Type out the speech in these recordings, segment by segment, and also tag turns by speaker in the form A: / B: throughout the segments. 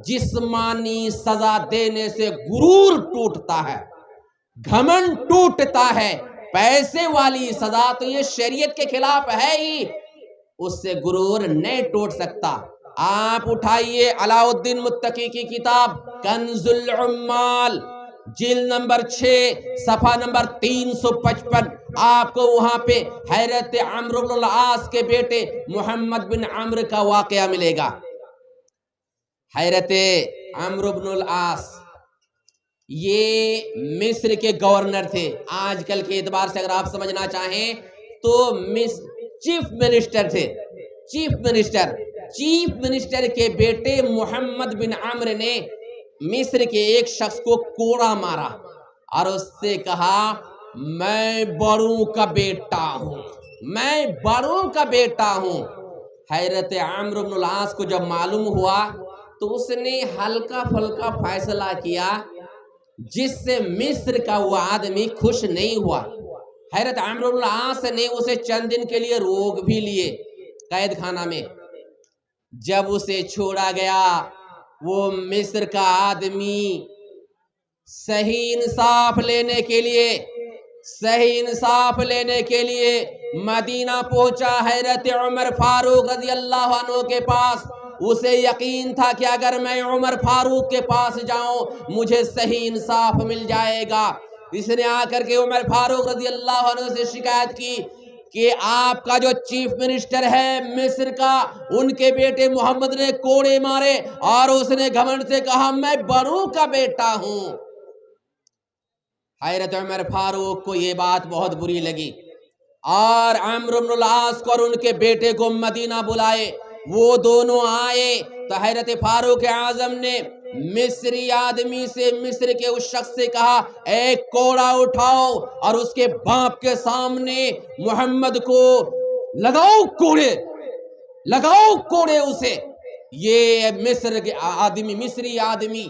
A: जिस्मानी सजा देने से गुरूर टूटता है, घमंड टूटता है। पैसे वाली सजा तो ये शरीयत के खिलाफ है ही, उससे गुरूर नहीं टूट सकता। आप उठाइए अलाउद्दीन मुत्तकी की किताब कंजुल उम्माल, जिल्द नंबर 6 सफ़ा नंबर 355, आपको वहां पे हैरत अम्र इब्न आस के बेटे मोहम्मद बिन अम्र का वाकया मिलेगा। हैरत अम्र इब्न आस ये मिस्र के गवर्नर थे। आजकल के एतबार से अगर आप समझना चाहें तो चीफ मिनिस्टर थे। चीफ मिनिस्टर के बेटे मोहम्मद बिन अम्र ने मिस्र के एक शख्स को कोड़ा मारा और उससे कहा, मैं बड़ों का बेटा हूं, मैं बड़ों का बेटा हूं। हैरत अम्र इब्न आस को जब मालूम हुआ तो उसने हल्का फुल्का फैसला किया जिससे मिस्र का वो आदमी खुश नहीं हुआ। हैरत अम्र इब्न आस ने उसे चंद दिन के लिए रोक भी लिए कैद खाना में। जब उसे छोड़ा गया, वो मिस्र का आदमी सही इंसाफ लेने के लिए मदीना पहुंचा। हैरत उमर फारूक रज़ी अल्लाह अन्हु के पास। उसे यकीन था कि अगर मैं उमर फारूक के पास जाऊं मुझे सही इंसाफ मिल जाएगा। इसने आकर के उमर फारूक रज़ी अल्लाह अन्हु से शिकायत की कि आपका जो चीफ मिनिस्टर है मिस्र का, उनके बेटे मोहम्मद ने कोड़े मारे और उसने घमंड से कहा, मैं बड़ों का बेटा हूं। हैरत उमर फारूक को ये बात बहुत बुरी लगी और अम्र इब्न आस को और उनके बेटे को मदीना बुलाए। वो दोनों आए तो हैरत फारूक आजम ने मिस्री आदमी से, मिस्र के उस शख्स से कहा, एक कोड़ा उठाओ और उसके बाप के सामने मोहम्मद को लगाओ कोड़े उसे। ये मिस्री आदमी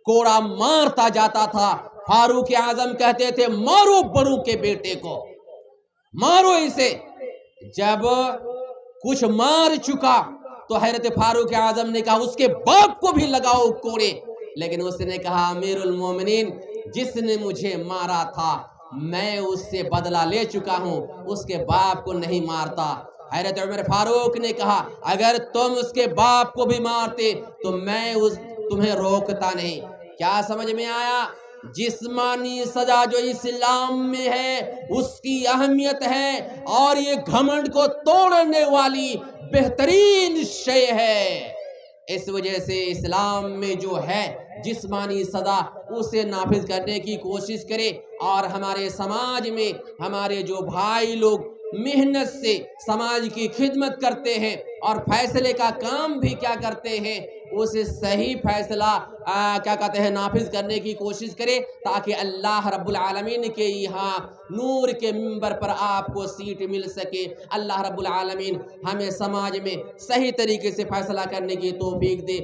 A: कोड़ा मारता जाता था। फारूक आजम कहते थे, मारो बड़ों के बेटे को, मारो इसे। जब कुछ मार चुका तो हैरत फारूक आजम ने कहा, उसके बाप को भी लगाओ कोड़े। लेकिन उसने कहा, अमीरुल मोमिनीन, जिसने मुझे मारा था मैं उससे बदला ले चुका हूं, उसके बाप को नहीं मारता। हैरत उमर फारूक ने कहा, अगर तुम उसके बाप को भी मारते तो मैं तुम्हें रोकता नहीं। क्या समझ में आया? जिस्मानी सजा जो इस्लाम में है उसकी अहमियत है और ये घमंड को तोड़ने वाली बेहतरीन शय है। इस वजह से इस्लाम में जो है जिस्मानी सजा उसे नाफिज करने की कोशिश करे। और हमारे समाज में हमारे जो भाई लोग मेहनत से समाज की खिदमत करते हैं और फैसले का काम भी क्या करते हैं, उसे सही फैसला नाफिज करने की कोशिश करें, ताकि अल्लाह रब्बुल आलमीन के यहाँ नूर के मिंबर पर आपको सीट मिल सके। अल्लाह रब्बुल आलमीन हमें समाज में सही तरीके से फैसला करने की तौफीक दे।